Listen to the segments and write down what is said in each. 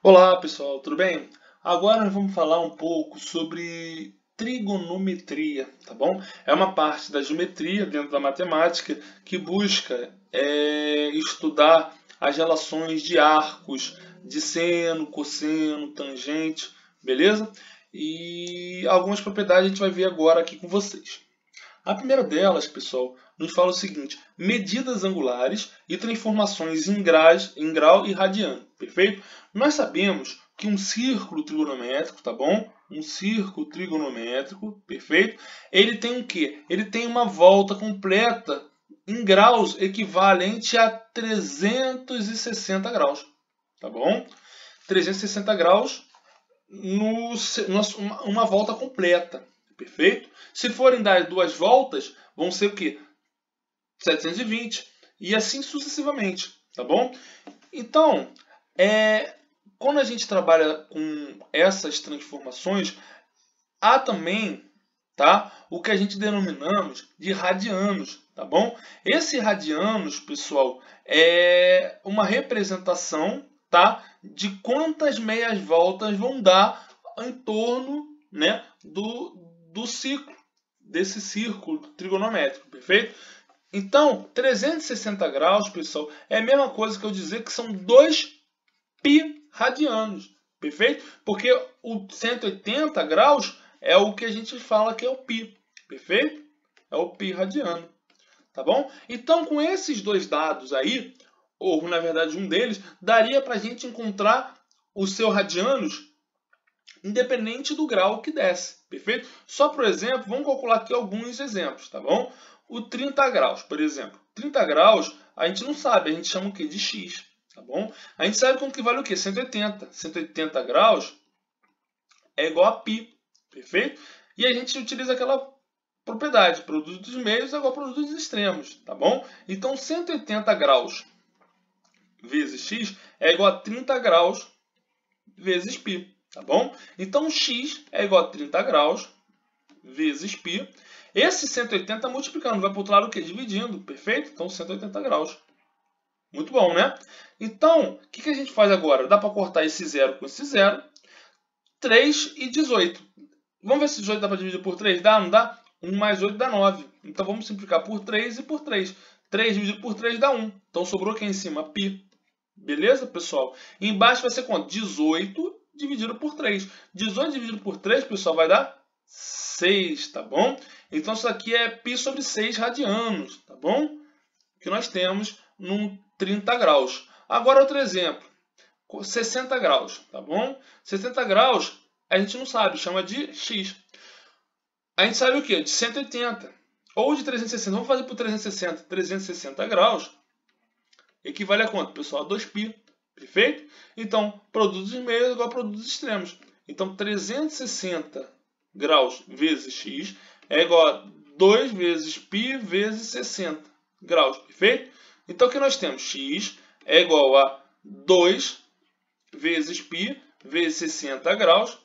Olá pessoal, tudo bem? Agora nós vamos falar um pouco sobre trigonometria, tá bom? É uma parte da geometria dentro da matemática que busca estudar as relações de arcos, de seno, cosseno, tangente, beleza? E algumas propriedades a gente vai ver agora aqui com vocês. A primeira delas, pessoal, nos fala o seguinte: medidas angulares e transformações em grau e radiano, perfeito? Nós sabemos que um círculo trigonométrico, tá bom? Um círculo trigonométrico, perfeito? Ele tem o quê? Ele tem uma volta completa em graus equivalente a 360 graus, tá bom? 360 graus no, uma volta completa. Perfeito? Se forem dar duas voltas, vão ser o quê? 720. E assim sucessivamente. Tá bom? Então, quando a gente trabalha com essas transformações, há também, tá, o que a gente denominamos de radianos. Tá bom? Esse radianos, pessoal, é uma representação, tá, de quantas meias voltas vão dar em torno, né, do ciclo, desse círculo trigonométrico, perfeito? Então, 360 graus, pessoal, é a mesma coisa que eu dizer que são 2 pi radianos, perfeito? Porque o 180 graus é o que a gente fala que é o pi, perfeito? É o pi radiano, tá bom? Então, com esses dois dados aí, ou na verdade um deles, daria para a gente encontrar os seus radianos independente do grau que desce, perfeito? Só por exemplo, vamos calcular aqui alguns exemplos, tá bom? O 30 graus, por exemplo. 30 graus, a gente não sabe, a gente chama o quê? De x, tá bom? A gente sabe quanto que vale o quê? 180. 180 graus é igual a π, perfeito? E a gente utiliza aquela propriedade, produto dos meios é igual a produto dos extremos, tá bom? Então, 180 graus vezes x é igual a 30 graus vezes π, tá bom? Então, x é igual a 30 graus vezes π. Esse 180 multiplicando, vai para o outro lado o quê? Dividindo, perfeito? Então, 180 graus. Muito bom, né? Então, o que a gente faz agora? Dá para cortar esse zero com esse zero. 3 e 18. Vamos ver se 18 dá para dividir por 3? Dá, não dá? 1 mais 8 dá 9. Então, vamos simplificar por 3 e por 3. 3 dividido por 3 dá 1. Então, sobrou aqui em cima π. Beleza, pessoal? E embaixo vai ser quanto? 18 dividido por 3. 18 dividido por 3, pessoal, vai dar 6, tá bom? Então, isso aqui é π sobre 6 radianos, tá bom? Que nós temos num 30 graus. Agora, outro exemplo. 60 graus, tá bom? 60 graus, a gente não sabe, chama de x. A gente sabe o quê? De 180. Ou de 360. Vamos fazer por 360. 360 graus equivale a quanto, pessoal? A 2π. Perfeito? Então, produtos meios é igual a produtos extremos. Então, 360 graus vezes x é igual a 2 vezes π vezes 60 graus. Perfeito? Então, o que nós temos? X é igual a 2 vezes π vezes 60 graus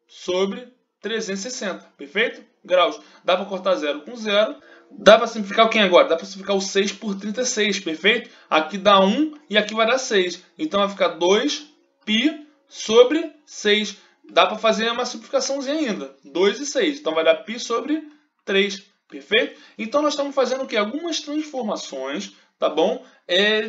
sobre 360. Perfeito? Graus. Dá para cortar zero com zero. Dá para simplificar o que agora? Dá para simplificar o 6 por 36, perfeito? Aqui dá 1 e aqui vai dar 6. Então vai ficar 2π sobre 6. Dá para fazer uma simplificaçãozinha ainda. 2 e 6. Então vai dar π sobre 3, perfeito? Então nós estamos fazendo o quê? Algumas transformações, tá bom?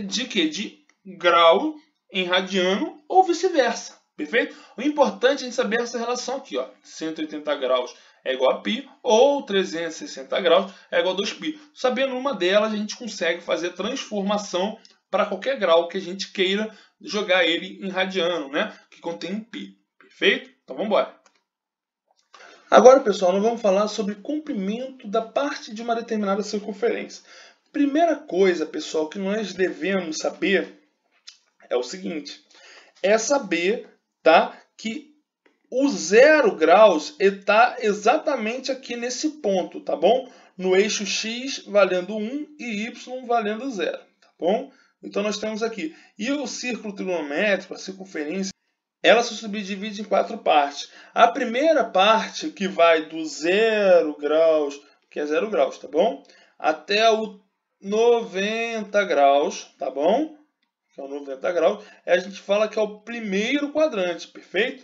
De quê? De grau em radiano ou vice-versa, perfeito? O importante é a gente saber essa relação aqui, ó. 180 graus é igual a π, ou 360 graus é igual a 2π. Sabendo uma delas, a gente consegue fazer transformação para qualquer grau que a gente queira jogar ele em radiano, né? Que contém um π. Perfeito? Então vamos embora. Agora, pessoal, nós vamos falar sobre comprimento da parte de uma determinada circunferência. Primeira coisa, pessoal, que nós devemos saber é o seguinte: é saber, tá, que o 0 graus está exatamente aqui nesse ponto, tá bom? No eixo x valendo 1 e y valendo 0, tá bom? Então nós temos aqui. E o círculo trigonométrico, a circunferência, ela se subdivide em 4 partes. A primeira parte, que vai do 0 graus, que é 0 graus, tá bom? Até o 90 graus, tá bom? que é o 90 graus, a gente fala que é o primeiro quadrante, perfeito?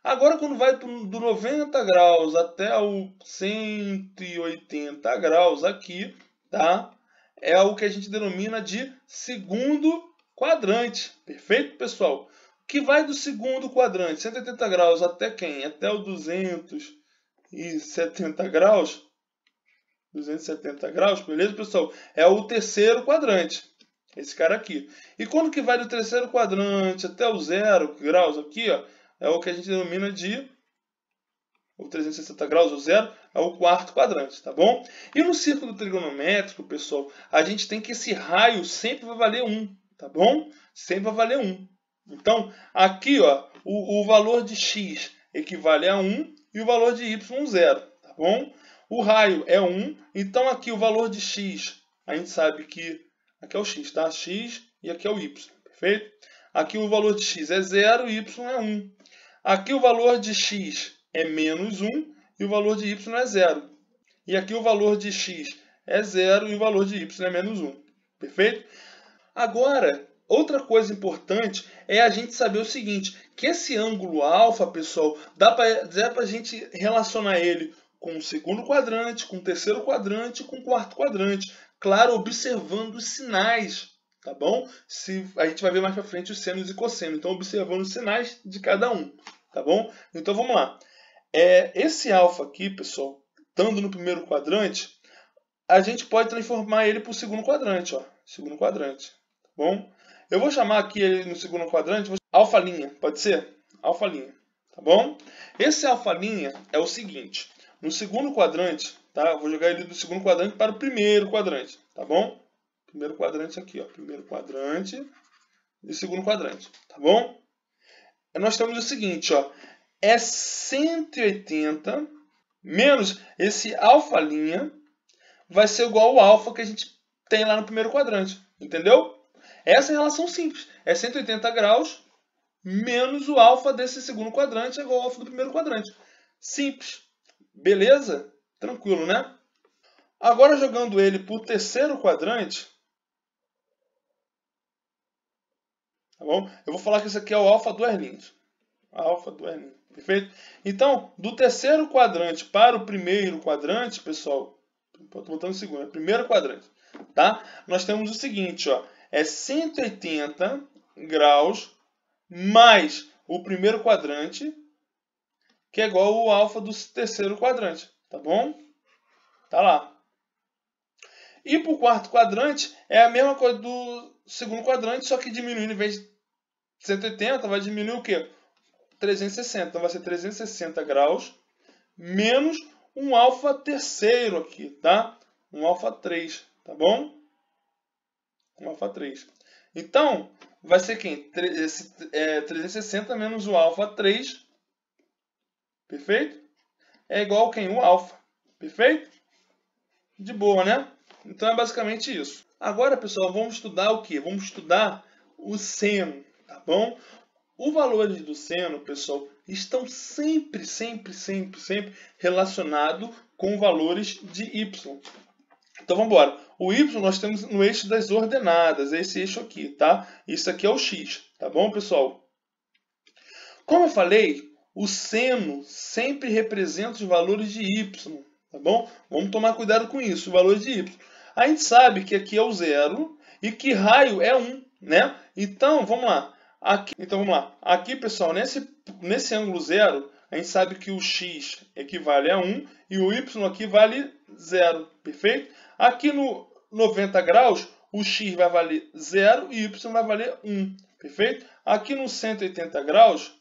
Agora, quando vai do 90 graus até o 180 graus aqui, tá? É o que a gente denomina de segundo quadrante, perfeito, pessoal? Que vai do segundo quadrante, 180 graus, até quem? Até o 270 graus. 270 graus, beleza, pessoal? É o terceiro quadrante, esse cara aqui. E quando que vai do terceiro quadrante até o 0 graus aqui, ó, é o que a gente denomina de o 360 graus, o 0, é o quarto quadrante, tá bom? E no círculo trigonométrico, pessoal, a gente tem que esse raio sempre vai valer 1, tá bom? Sempre vai valer 1. Então, aqui, ó, o valor de x equivale a 1 e o valor de y 0, tá bom? O raio é 1, então aqui o valor de x, a gente sabe que aqui é o x, tá? X e aqui é o y, perfeito? Aqui o valor de x é 0 e y é 1. Aqui o valor de x é menos 1 e o valor de y é 0. E aqui o valor de x é 0 e o valor de y é menos 1. Perfeito? Agora, outra coisa importante é a gente saber o seguinte, que esse ângulo alfa, pessoal, dá para a gente relacionar ele com o segundo quadrante, com o terceiro quadrante e com o quarto quadrante. Claro, observando os sinais, tá bom? A gente vai ver mais para frente os senos e cossenos. Então, observando os sinais de cada um, tá bom? Então, vamos lá. Esse alfa aqui, pessoal, estando no primeiro quadrante, a gente pode transformar ele para o segundo quadrante, ó. Segundo quadrante, tá bom? Eu vou chamar aqui ele no segundo quadrante, alfa linha, pode ser? Alfa linha, tá bom? Esse alfa linha é o seguinte, no segundo quadrante, tá? Eu vou jogar ele do segundo quadrante para o primeiro quadrante, tá bom? Primeiro quadrante aqui, ó. Primeiro quadrante e segundo quadrante, tá bom? Nós temos o seguinte, ó. É 180 menos esse alfa linha vai ser igual ao alfa que a gente tem lá no primeiro quadrante. Entendeu? Essa é a relação simples. É 180 graus menos o alfa desse segundo quadrante é igual ao alfa do primeiro quadrante. Simples. Beleza? Tranquilo, né? Agora, jogando ele para o terceiro quadrante, tá bom? Eu vou falar que isso aqui é o alfa duas linhas. Alfa duas linhas. Perfeito? Então, do terceiro quadrante para o primeiro quadrante, pessoal, estou botando o segundo, é o primeiro quadrante, tá? Nós temos o seguinte, ó, é 180 graus mais o primeiro quadrante, que é igual ao alfa do terceiro quadrante, tá bom? Tá lá. E para o quarto quadrante, é a mesma coisa do segundo quadrante, só que diminuindo, em vez de 180, vai diminuir o quê? 360. Então vai ser 360 graus menos um alfa terceiro aqui, tá? Um alfa 3, tá bom? Um alfa 3. Então, vai ser quem? 360 menos o alfa 3, perfeito? É igual a quem? O alfa, perfeito? De boa, né? Então é basicamente isso. Agora, pessoal, vamos estudar o quê? Vamos estudar o seno, tá bom? Os valores do seno, pessoal, estão sempre relacionados com valores de y. Então vamos embora. O y nós temos no eixo das ordenadas, esse eixo aqui, tá? Isso aqui é o x, tá bom, pessoal? Como eu falei, o seno sempre representa os valores de y, tá bom? Vamos tomar cuidado com isso, os valores de y. A gente sabe que aqui é o 0 e que raio é 1, né? Então, vamos lá. Aqui, pessoal, nesse ângulo 0, a gente sabe que o x equivale a 1 e o y aqui vale 0, perfeito? Aqui no 90 graus, o x vai valer 0 e o y vai valer 1, perfeito? Aqui no 180 graus,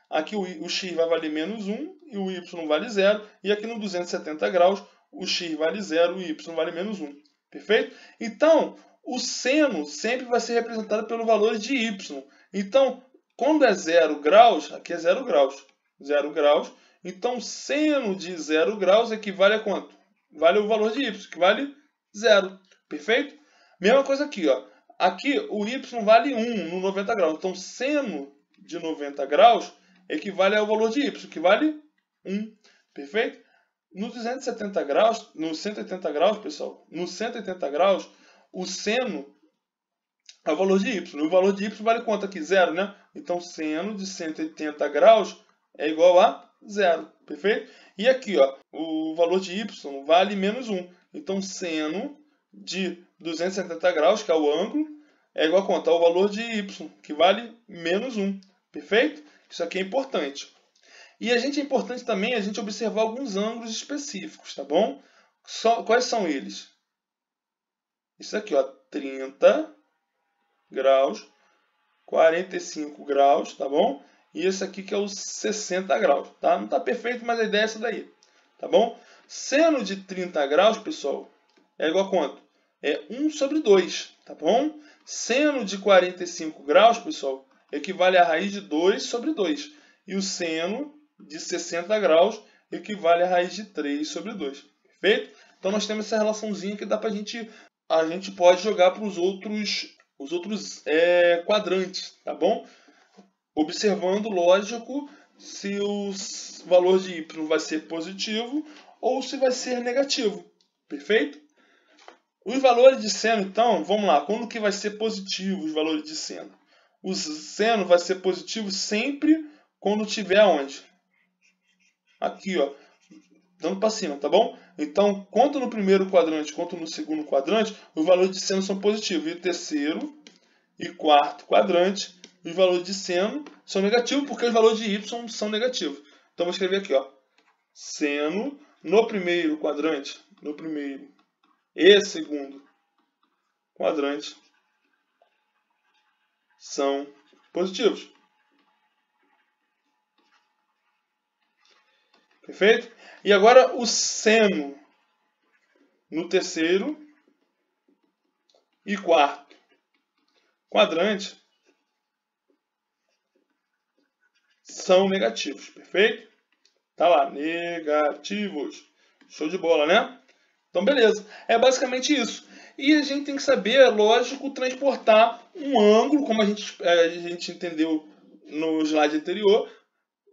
aqui o x vai valer menos 1 e o y vale 0. E aqui no 270 graus, o x vale 0 e o y vale menos 1, perfeito? Então, o seno sempre vai ser representado pelo valor de y. Então, quando é 0 graus, aqui é 0 graus. 0 graus. Então, seno de 0 graus equivale a quanto? Vale o valor de y, que vale 0. Perfeito? Mesma coisa aqui, ó. Aqui o y vale 1 no 90 graus. Então, seno de 90 graus equivale ao valor de y, que vale 1. Perfeito? No 270 graus, no 180 graus, pessoal, no 180 graus, o seno é o valor de y. E o valor de y vale quanto aqui? Zero, né? Então, seno de 180 graus é igual a zero, perfeito? E aqui, ó, o valor de y vale menos 1. Então, seno de 270 graus, que é o ângulo, é igual a quanto? Ao valor de y, que vale menos 1, perfeito? Isso aqui é importante. E é importante também a gente observar alguns ângulos específicos, tá bom? Quais são eles? Isso aqui, ó, 30 graus, 45 graus, tá bom? E esse aqui que é os 60 graus, tá? Não tá perfeito, mas a ideia é essa daí, tá bom? Seno de 30 graus, pessoal, é igual a quanto? É 1 sobre 2, tá bom? Seno de 45 graus, pessoal, equivale a raiz de 2 sobre 2. E o seno de 60 graus equivale a raiz de 3 sobre 2, perfeito? Então nós temos essa relaçãozinha que dá pra a gente pode jogar para os outros quadrantes, tá bom? Observando, lógico, se o valor de y vai ser positivo ou se vai ser negativo, perfeito? Os valores de seno, então, vamos lá, quando que vai ser positivo os valores de seno? O seno vai ser positivo sempre quando tiver onde? Aqui, ó, dando para cima, tá bom? Então, quanto no primeiro quadrante quanto no segundo quadrante, os valores de seno são positivos. E o terceiro e quarto quadrante, os valores de seno são negativos, porque os valores de y são negativos. Então, vou escrever aqui, ó, seno no primeiro quadrante, no primeiro e segundo quadrante são positivos. Perfeito? E agora o seno no terceiro e quarto quadrante são negativos, perfeito? Tá lá, negativos. Show de bola, né? Então, beleza. É basicamente isso. E a gente tem que saber, lógico, transportar um ângulo, como a gente entendeu no slide anterior,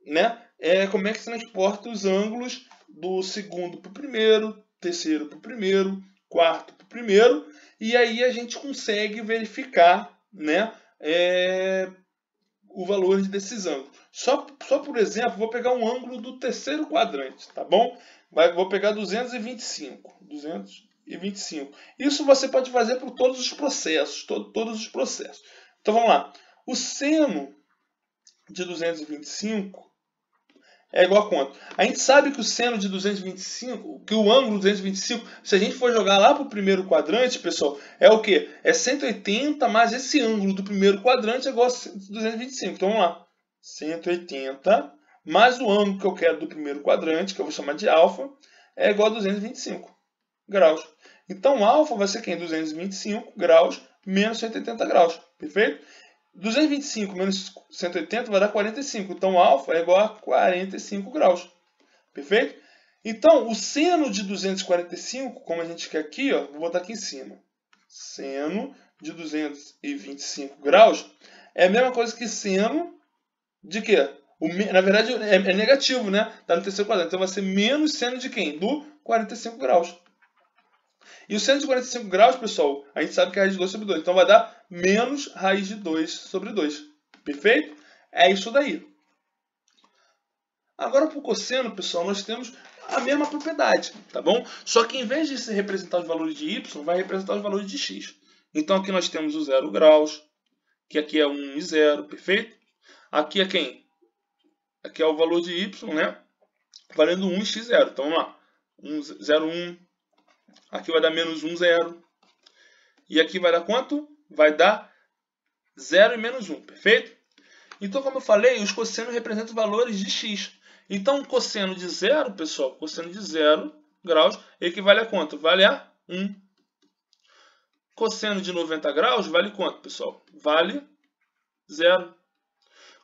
né? Como é que se transporta os ângulos do segundo para o primeiro, terceiro para o primeiro, quarto para o primeiro, e aí a gente consegue verificar, né, o valor desses ângulos. Só por exemplo, vou pegar um ângulo do terceiro quadrante, tá bom? Vou pegar 225. Isso você pode fazer por todos os processos, todos os processos. Então vamos lá. O seno de 225 é igual a quanto? A gente sabe que o seno de 225, que o ângulo de 225, se a gente for jogar lá para o primeiro quadrante, pessoal, é o quê? É 180 mais esse ângulo do primeiro quadrante é igual a 225. Então vamos lá. 180 mais o ângulo que eu quero do primeiro quadrante, que eu vou chamar de alfa, é igual a 225 graus. Então alfa vai ser quem? 225 graus menos 180 graus. Perfeito? 225 menos 180 vai dar 45. Então, alfa é igual a 45 graus. Perfeito? Então, o seno de 245, como a gente quer aqui, ó, vou botar aqui em cima. Seno de 225 graus é a mesma coisa que seno de quê? Na verdade, é negativo, né? Está no terceiro quadrante. Então, vai ser menos seno de quem? Do 45 graus. E o seno de 45 graus, pessoal, a gente sabe que é raiz de 2 sobre 2. Então vai dar menos raiz de 2 sobre 2. Perfeito? É isso daí. Agora, para o cosseno, pessoal, nós temos a mesma propriedade, tá bom? Só que em vez de se representar os valores de y, vai representar os valores de x. Então aqui nós temos o 0 graus, que aqui é 1 e 0, perfeito? Aqui é quem? Aqui é o valor de y, né? Valendo 1 e x 0. Então vamos lá. 0, 1. Aqui vai dar menos 1, 0. E aqui vai dar quanto? Vai dar 0 e menos 1, perfeito? Então, como eu falei, os cossenos representam os valores de x. Então, o cosseno de 0, pessoal, cosseno de 0 graus, equivale a quanto? Vale a 1. Cosseno de 90 graus vale quanto, pessoal? Vale 0.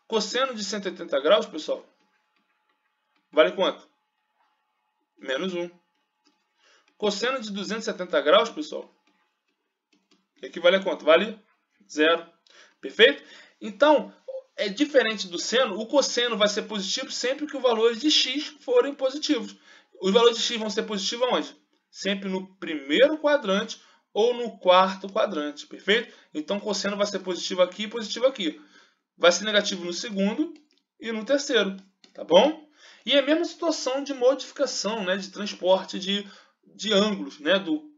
Cosseno de 180 graus, pessoal, vale quanto? Menos 1. Cosseno de 270 graus, pessoal, equivale a quanto? Vale 0. Perfeito? Então, é diferente do seno, o cosseno vai ser positivo sempre que os valores de x forem positivos. Os valores de x vão ser positivos aonde? Sempre no primeiro quadrante ou no quarto quadrante, perfeito? Então, cosseno vai ser positivo aqui e positivo aqui. Vai ser negativo no segundo e no terceiro, tá bom? E é a mesma situação de modificação, né, de transporte de ângulos, né, do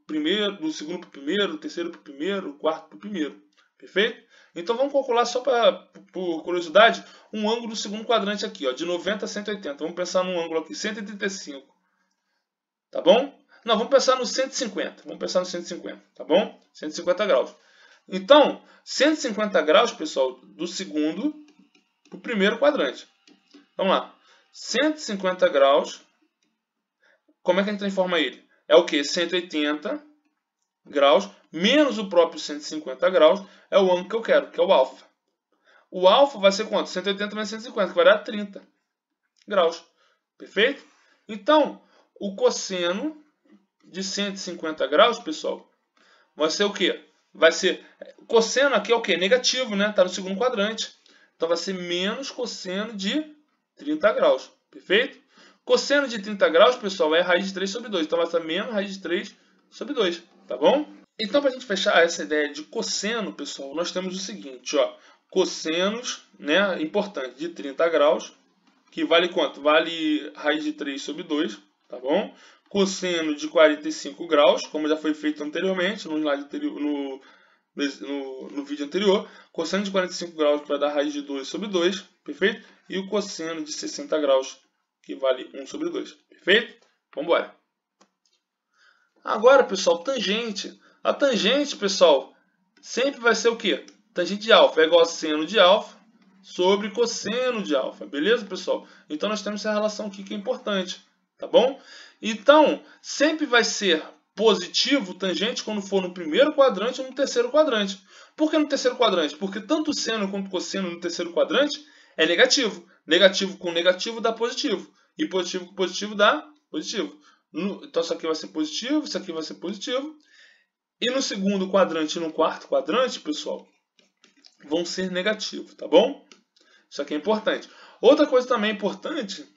segundo para o primeiro, do terceiro para o primeiro, do quarto para o primeiro, perfeito? Então vamos calcular só por curiosidade um ângulo do segundo quadrante aqui, ó, de 90 a 180. Vamos pensar num ângulo aqui, 135, tá bom? Não, vamos pensar no 150, vamos pensar no 150, tá bom? 150 graus. Então, 150 graus, pessoal, do segundo para o primeiro quadrante. Vamos lá. 150 graus, como é que a gente transforma ele? É o que? 180 graus menos o próprio 150 graus é o ângulo que eu quero, que é o alfa. O alfa vai ser quanto? 180 menos 150, que vai dar 30 graus. Perfeito? Então, o cosseno de 150 graus, pessoal, vai ser o quê? Vai ser... Cosseno aqui é o quê? Negativo, né? Está no segundo quadrante. Então, vai ser menos cosseno de 30 graus. Perfeito? Cosseno de 30 graus, pessoal, é raiz de 3 sobre 2. Então, vai ser menos raiz de 3 sobre 2. Tá bom? Então, para a gente fechar essa ideia de cosseno, pessoal, nós temos o seguinte, ó. Cossenos, né, importante, de 30 graus, que vale quanto? Vale raiz de 3 sobre 2, tá bom? Cosseno de 45 graus, como já foi feito anteriormente, no slide anterior, no vídeo anterior. Cosseno de 45 graus que vai dar raiz de 2 sobre 2, perfeito? E o cosseno de 60 graus, que vale 1 sobre 2, perfeito? Vamos embora. Agora, pessoal, tangente. A tangente, pessoal, sempre vai ser o quê? Tangente de alfa é igual a seno de alfa sobre cosseno de alfa. Beleza, pessoal? Então, nós temos essa relação aqui que é importante. Tá bom? Então, sempre vai ser positivo tangente quando for no primeiro quadrante ou no terceiro quadrante. Por que no terceiro quadrante? Porque tanto seno quanto cosseno no terceiro quadrante é negativo. Negativo com negativo dá positivo. E positivo com positivo dá positivo. Então, isso aqui vai ser positivo, isso aqui vai ser positivo. E no segundo quadrante e no quarto quadrante, pessoal, vão ser negativos, tá bom? Isso aqui é importante. Outra coisa também importante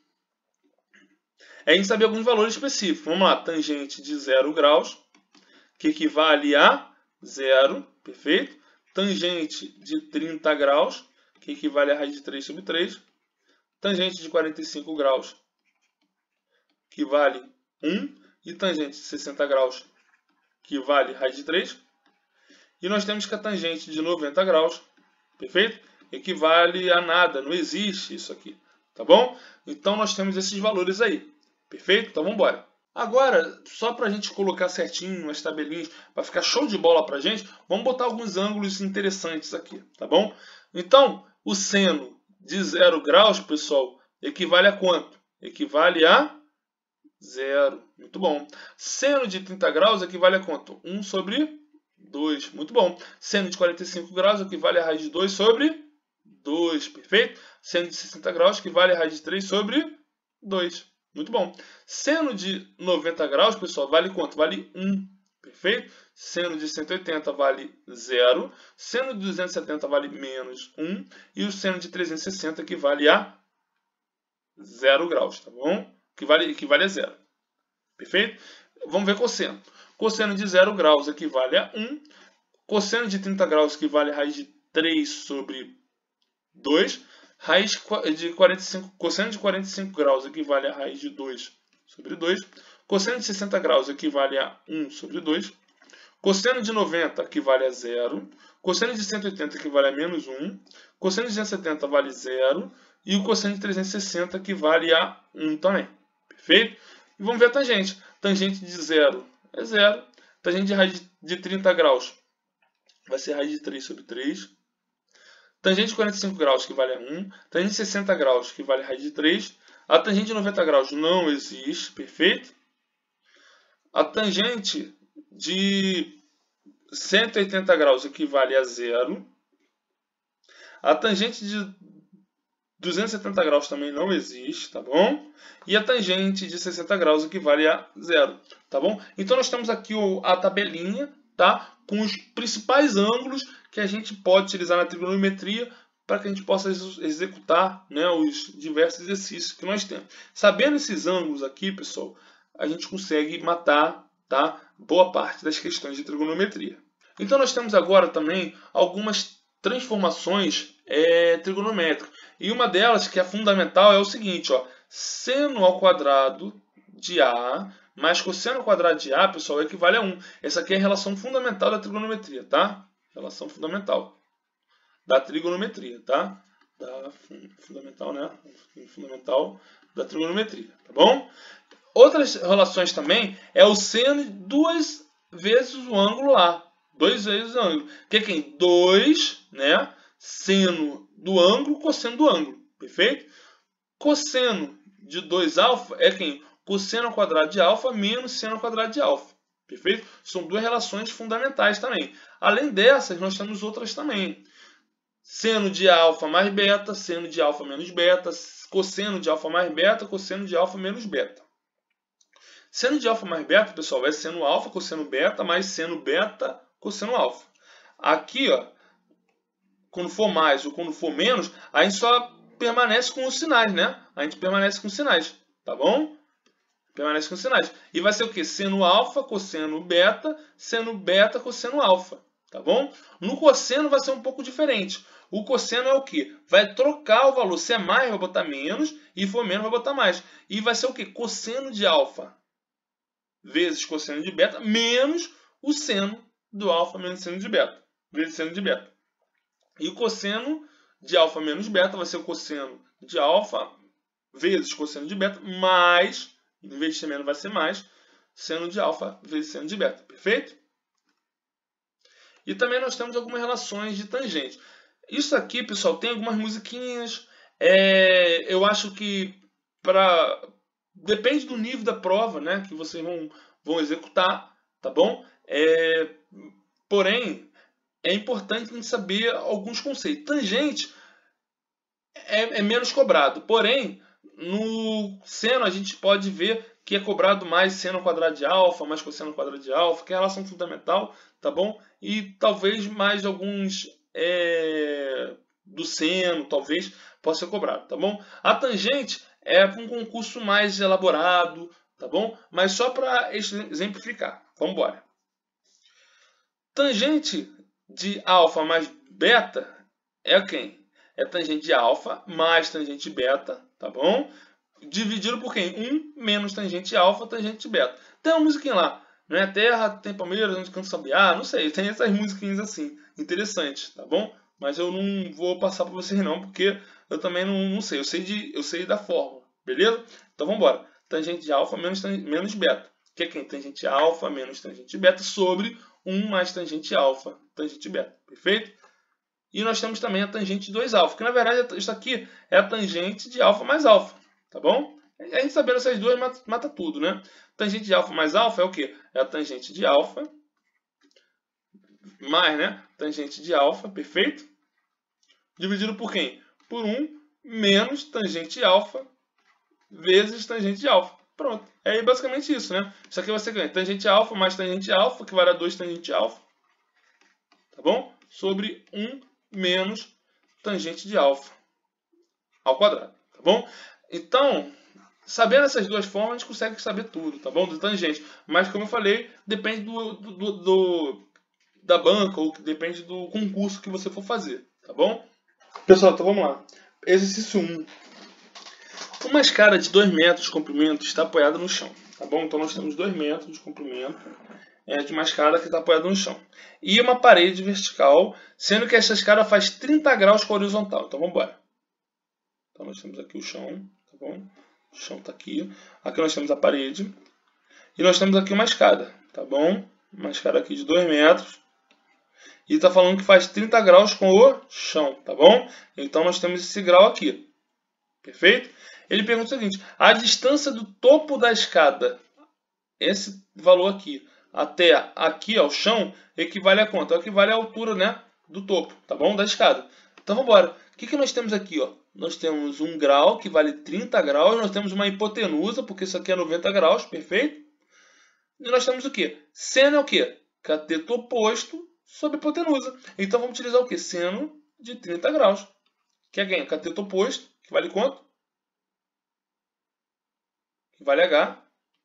é a gente saber alguns valores específicos. Vamos lá, tangente de 0 graus, que equivale a 0, perfeito? Tangente de 30 graus, que equivale a raiz de 3 sobre 3. Tangente de 45 graus, que vale 1. E tangente de 60 graus, que vale raiz de 3. E nós temos que a tangente de 90 graus, perfeito? Equivale a nada, não existe isso aqui, tá bom? Então nós temos esses valores aí, perfeito? Então vamos embora. Agora, só para a gente colocar certinho as tabelinhas, para ficar show de bola para a gente, vamos botar alguns ângulos interessantes aqui, tá bom? Então, o seno de 0 graus, pessoal, equivale a quanto? Equivale a 0. Muito bom. Seno de 30 graus equivale a quanto? 1 sobre 2. Muito bom. Seno de 45 graus equivale a raiz de 2 sobre 2. Perfeito? Seno de 60 graus equivale a raiz de 3 sobre 2. Muito bom. Seno de 90 graus, pessoal, vale quanto? Vale 1. Perfeito? Seno de 180 vale 0. Seno de 270 vale menos 1. E o seno de 360 equivale a 0 graus, tá bom? Equivale a 0. Perfeito? Vamos ver cosseno. Cosseno de 0 graus equivale a 1. Cosseno de 30 graus equivale a raiz de 3 sobre 2. Cosseno de 45 graus equivale a raiz de 2 sobre 2. Cosseno de 60 graus equivale a 1 sobre 2. Cosseno de 90 equivale a 0. Cosseno de 180 equivale a menos 1. Cosseno de 270 vale 0. E o cosseno de 360 equivale a 1 também. Perfeito? E vamos ver a tangente. Tangente de 0 é 0. Tangente de raiz de 30 graus vai ser raiz de 3 sobre 3. Tangente de 45 graus que vale a 1. Tangente de 60 graus que vale a raiz de 3. A tangente de 90 graus não existe. Perfeito? A tangente de 180 graus equivale a 0. A tangente de 270 graus também não existe, tá bom? E a tangente de 60 graus equivale a 0, tá bom? Então nós temos aqui a tabelinha, tá? Com os principais ângulos que a gente pode utilizar na trigonometria para que a gente possa executar, né, os diversos exercícios que nós temos. Sabendo esses ângulos aqui, pessoal, a gente consegue matar tá? Boa parte das questões de trigonometria. Então nós temos agora também algumas transformações trigonométricas. E uma delas, que é fundamental, é o seguinte, ó, seno ao quadrado de A mais cosseno ao quadrado de A, pessoal, equivale a 1. Essa aqui é a relação fundamental da trigonometria, tá? Relação fundamental da trigonometria, tá? Fundamental, né? Fundamental da trigonometria, tá bom? Outras relações também é o seno 2 vezes o ângulo A. 2 vezes o ângulo. Que é quem? 2, né? Seno do ângulo, cosseno do ângulo. Perfeito? Cosseno de 2α é quem? Cosseno ao quadrado de alfa menos seno ao quadrado de alfa. Perfeito? São duas relações fundamentais também. Além dessas, nós temos outras também. Seno de alfa mais beta, seno de alfa menos beta, cosseno de alfa mais beta, cosseno de alfa menos beta. Seno de alfa mais beta, pessoal, é seno alfa, cosseno beta, mais seno beta, cosseno alfa. Aqui, ó, quando for mais ou quando for menos, a gente só permanece com os sinais, né? A gente permanece com os sinais, tá bom? Permanece com os sinais. E vai ser o quê? Seno alfa, cosseno beta, cosseno alfa, tá bom? No cosseno vai ser um pouco diferente. O cosseno é o quê? Vai trocar o valor. Se é mais, vai botar menos. E for menos, vai botar mais. E vai ser o quê? Cosseno de alfa vezes cosseno de beta menos o seno do alfa menos seno de beta. Vezes seno de beta. E o cosseno de alfa menos beta vai ser o cosseno de alfa vezes cosseno de beta mais, em vez de ser menos vai ser mais, seno de alfa vezes seno de beta. Perfeito? E também nós temos algumas relações de tangente. Isso aqui, pessoal, tem algumas musiquinhas. Eu acho que depende do nível da prova, né, que vocês vão executar, tá bom? Porém, é importante a gente saber alguns conceitos. Tangente é menos cobrado, porém, no seno a gente pode ver que é cobrado mais seno ao quadrado de alfa, mais cosseno ao quadrado de alfa, que é a relação fundamental, tá bom? E talvez mais alguns do seno, talvez possa ser cobrado, tá bom? A tangente é um concurso mais elaborado, tá bom? Mas só para exemplificar. Vamos embora. Tangente de alfa mais beta é quem? É tangente de alfa mais tangente de beta, tá bom? Dividido por quem? 1 menos tangente de alfa, tangente de beta. Tem uma musiquinha lá. Não é terra, tem Palmeiras, onde canta sabiá, não sei. Tem essas musiquinhas assim, interessantes, tá bom? Mas eu não vou passar para vocês não, porque eu também não sei. Eu sei da fórmula, beleza? Então vamos embora. Tangente de alfa menos beta. Que é quem? Tangente de alfa menos tangente de beta sobre 1 mais tangente de alfa, tangente de beta. Perfeito? E nós temos também a tangente de 2α, que na verdade isso aqui é a tangente de alfa mais alfa, tá bom? A gente sabendo essas duas mata tudo, né? Tangente de alfa mais alfa é o quê? É a tangente de alfa mais, né? Tangente de alfa, perfeito? Dividido por quem? Por 1 menos tangente de alfa vezes tangente de alfa. Pronto. É basicamente isso, né? Isso aqui vai ser ganho. Tangente de alfa mais tangente de alfa, que vai dar 2 tangente de alfa. Tá bom? Sobre 1 menos tangente de alfa ao quadrado. Tá bom? Então, sabendo essas duas formas, a gente consegue saber tudo, tá bom? Do tangente. Mas, como eu falei, depende da banca ou depende do concurso que você for fazer, tá bom? Pessoal, então vamos lá. Exercício 1. Uma escada de 2 metros de comprimento está apoiada no chão, tá bom? Então nós temos 2 metros de comprimento de uma escada que está apoiada no chão. E uma parede vertical, sendo que essa escada faz 30 graus com a horizontal. Então vamos embora. Então nós temos aqui o chão, tá bom? O chão está aqui. Aqui nós temos a parede. E nós temos aqui uma escada, tá bom? Uma escada aqui de 2 metros. E está falando que faz 30 graus com o chão, tá bom? Então nós temos esse grau aqui. Perfeito? Ele pergunta o seguinte: a distância do topo da escada, esse valor aqui, até aqui ao chão, equivale a quanto? Equivale à altura, né, do topo, tá bom? Da escada. Então vamos embora. O que nós temos aqui, ó? Nós temos um grau que vale 30 graus, nós temos uma hipotenusa, porque isso aqui é 90 graus, perfeito? E nós temos o quê? Seno é o quê? Cateto oposto sobre hipotenusa. Então vamos utilizar o quê? Seno de 30 graus. Que é quem? Cateto oposto, que vale quanto? Que vale H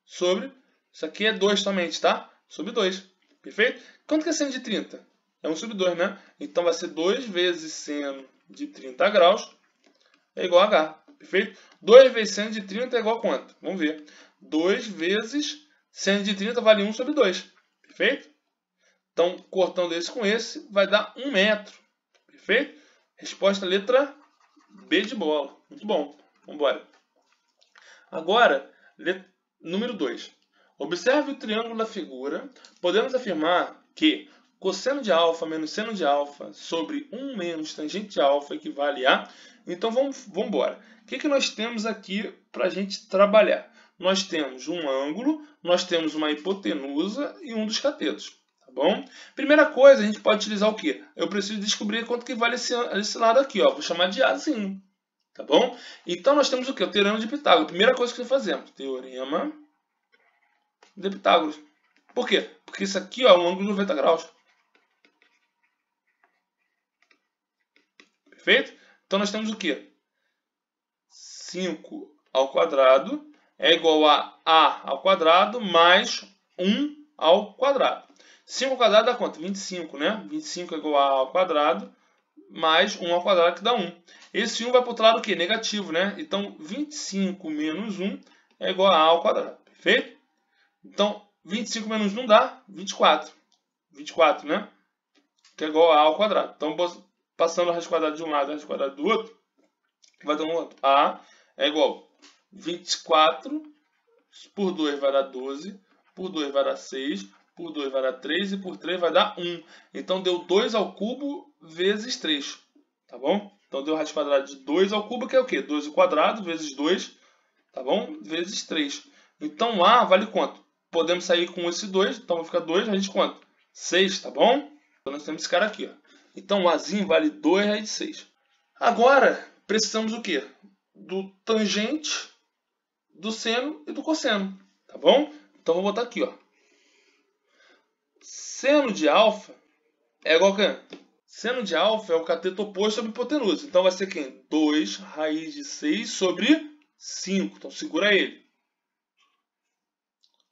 sobre Isso aqui é 2 somente, tá? Sobre 2. Perfeito? Quanto que é seno de 30? É 1 sobre 2, né? Então vai ser 2 vezes seno de 30 graus é igual a H. Perfeito? 2 vezes seno de 30 é igual a quanto? Vamos ver. 2 vezes seno de 30 vale 1 sobre 2. Perfeito? Então, cortando esse com esse, vai dar 1 metro. Perfeito? Resposta letra B de bola. Muito bom. Vamos embora. Agora, número 2. Observe o triângulo da figura. Podemos afirmar que cosseno de alfa menos seno de alfa sobre 1 menos tangente de alfa equivale a... Então, vamos embora. O que nós temos aqui para a gente trabalhar? Nós temos um ângulo, nós temos uma hipotenusa e um dos catetos. Tá bom? Primeira coisa, a gente pode utilizar o quê? Eu preciso descobrir quanto que vale esse lado aqui. Ó. Vou chamar de Azinho. Tá bom? Então, nós temos o quê? O Teorema de Pitágoras. Primeira coisa que fazemos. Teorema de Pitágoras. Por quê? Porque isso aqui ó, é um ângulo de 90 graus. Perfeito? Então, nós temos o quê? 5 ao quadrado é igual a ao quadrado mais 1 ao quadrado. 5 ao quadrado dá quanto? 25, né? 25 é igual a ao quadrado mais 1 ao quadrado, que dá 1. Esse 1 vai para o outro lado o quê? Negativo, né? Então, 25 menos 1 é igual a ao quadrado. Perfeito? Então, 25 menos 1 dá 24. 24, né? Que é igual a ao quadrado. Então, passando a raiz quadrada de um lado e a raiz quadrada do outro, vai dar um outro. A é igual a 24 por 2 vai dar 12, por 2 vai dar 6, por 2 vai dar 3 e por 3 vai dar 1. Então, deu 2 ao cubo vezes 3. Tá bom? Então, deu raiz quadrada de 2 ao cubo, que é o quê? 2 ao quadrado vezes 2, tá bom? Vezes 3. Então, A vale quanto? Podemos sair com esse 2, então vai ficar 2 raiz de quanto? 6, tá bom? Então, nós temos esse cara aqui, ó. Então, o Azinho vale 2 raiz de 6. Agora, precisamos do quê? Do tangente, do seno e do cosseno, tá bom? Então, vou botar aqui, ó. Seno de alfa é igual a quem? Seno de alfa é o cateto oposto sobre hipotenusa. Então, vai ser quem? 2 raiz de 6 sobre 5. Então, segura ele.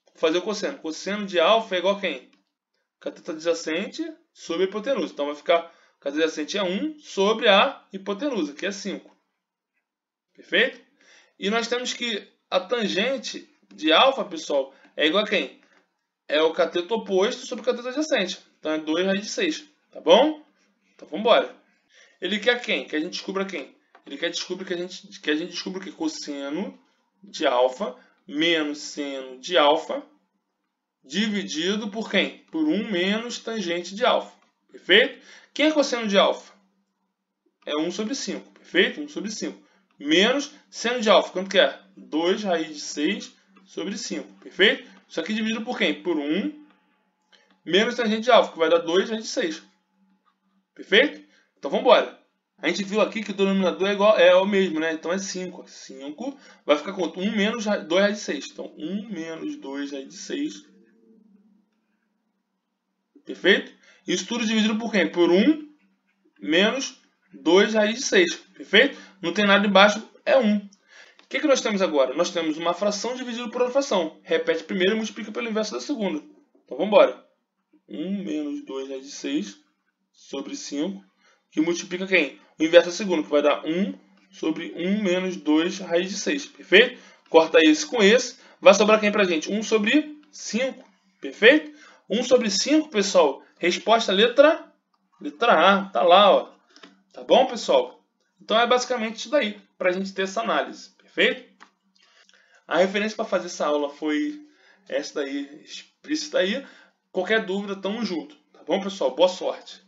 Vou fazer o cosseno. Cosseno de alfa é igual a quem? Cateto adjacente sobre a hipotenusa. Então, vai ficar... Cateto adjacente é 1 sobre a hipotenusa, que é 5. Perfeito? E nós temos que a tangente de alfa, pessoal, é igual a quem? É o cateto oposto sobre o cateto adjacente. Então, é 2 raiz de 6. Tá bom? Então, vamos embora. Ele quer quem? Que a gente descubra quem? Ele quer descobrir que a gente descubra o que? Cosseno de alfa menos seno de alfa dividido por quem? Por 1 menos tangente de alfa. Perfeito? Quem é cosseno de alfa? É 1 sobre 5. Perfeito? 1 sobre 5. Menos seno de alfa. Quanto que é? 2 raiz de 6 sobre 5. Perfeito? Isso aqui dividido por quem? Por 1 menos tangente de alfa, que vai dar 2 raiz de 6. Perfeito? Então, vamos embora. A gente viu aqui que o denominador é o mesmo, né? Então, é 5. 5 vai ficar quanto? 1 menos 2 raiz de 6. Então, 1 menos 2 raiz de 6. Perfeito? Isso tudo dividido por quem? Por 1 menos 2 raiz de 6. Perfeito? Não tem nada embaixo, é 1. O que nós temos agora? Nós temos uma fração dividida por outra fração. Repete a primeira e multiplica pelo inverso da segunda. Então, vamos embora. 1 menos 2 raiz de 6 sobre 5, que multiplica quem? O inverso da segunda, que vai dar 1 sobre 1 menos 2 raiz de 6. Perfeito? Corta esse com esse. Vai sobrar quem pra gente? 1 sobre 5. Perfeito? 1 sobre 5, pessoal. Resposta letra A. Tá lá, ó. Tá bom, pessoal? Então, é basicamente isso daí, pra gente ter essa análise. Perfeito? A referência para fazer essa aula foi essa daí, explícita aí. Qualquer dúvida, tamo junto. Tá bom, pessoal? Boa sorte!